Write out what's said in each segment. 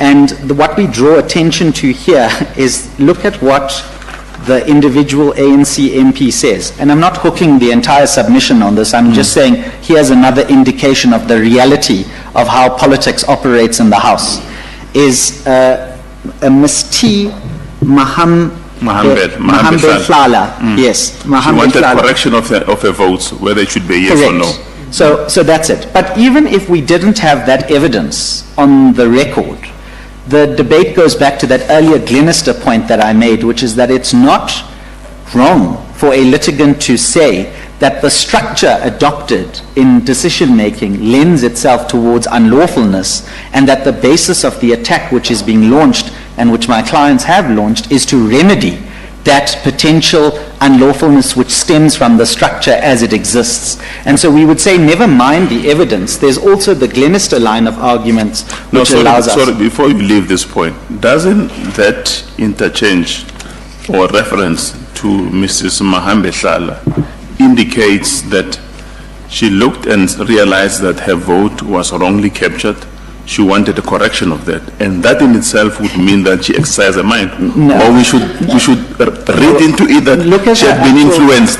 And what we draw attention to here is look at what the individual ANC MP says. And I'm not hooking the entire submission on this. I'm just saying here's another indication of the reality of how politics operates in the House. Is Ms. T. Mohammed Phala. Yes, Mohammed She wanted Phala. correction of her votes, whether it should be yes Correct. or no. So that's it. But even if we didn't have that evidence on the record, the debate goes back to that earlier Glenister point that I made, which is that it's not wrong for a litigant to say that the structure adopted in decision-making lends itself towards unlawfulness, and that the basis of the attack which is being launched, and which my clients have launched, is to remedy that potential unlawfulness which stems from the structure as it exists. And so we would say, never mind the evidence, there's also the Glenister line of arguments which allows us... Sorry, before you leave this point, doesn't that interchange or reference to Mrs. Mohammed Phala indicates that she looked and realized that her vote was wrongly captured? She wanted a correction of that, and that in itself would mean that she exercised her mind. No. Or we should read into it that she had been influenced.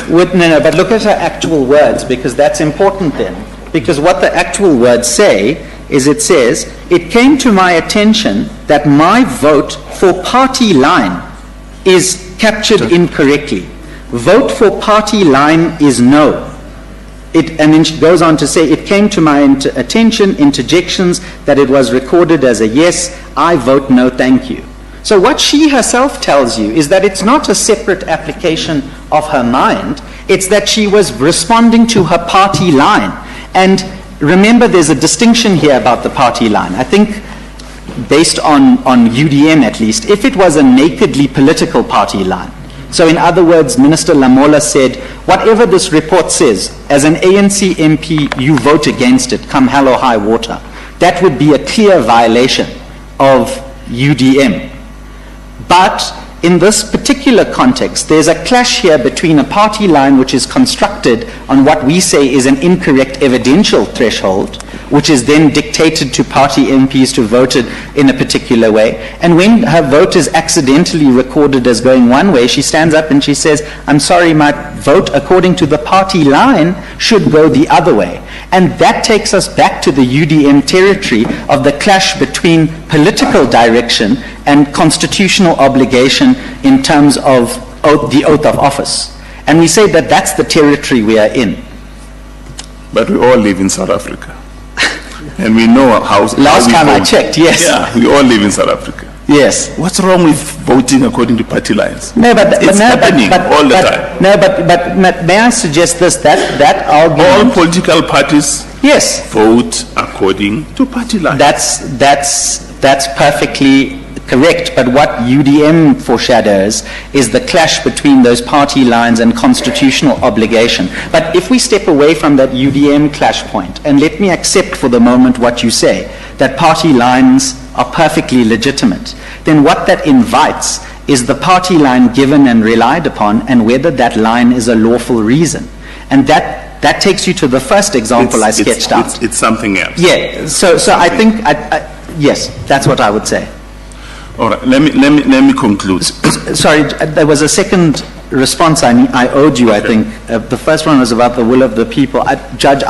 But look at her actual words, because that's important then. Because what the actual words say is, it says, it came to my attention that my vote for party line is captured incorrectly. Vote for party line is no. And then she goes on to say, it came to my attention, interjections, that it was recorded as a yes, I vote no, thank you. So what she herself tells you is that it's not a separate application of her mind, it's that she was responding to her party line. And remember, there's a distinction here about the party line. I think, based on UDM at least, if it was a nakedly political party line, so in other words, Minister Lamola said, whatever this report says, as an ANC MP, you vote against it, come hell or high water. That would be a clear violation of UDM. But in this particular context, there's a clash here between a party line which is constructed on what we say is an incorrect evidential threshold, which is then dictated to party MPs to vote it in a particular way. And when her vote is accidentally recorded as going one way, she stands up and she says, I'm sorry, my vote according to the party line should go the other way. And that takes us back to the UDM territory of the clash between political direction and constitutional obligation in terms of the oath of office. And we say that that's the territory we are in. But we all live in South Africa. And we know how... Last time I checked, yes. Yeah, we all live in South Africa. Yes. What's wrong with voting according to party lines? No, but it's happening all the time. No, but may I suggest this, that argument... All political parties yes. vote according to party lines. That's perfectly correct, but what UDM foreshadows is the clash between those party lines and constitutional obligation. But if we step away from that UDM clash point, and let me accept for the moment what you say, that party lines are perfectly legitimate, then what that invites is the party line given and relied upon, and whether that line is a lawful reason. And that takes you to the first example I sketched out. It's something else. Yeah, so I think, yes, that's what I would say. All right, let me conclude. Sorry, there was a second response I owed you, okay. I think. The first one was about the will of the people. Judge,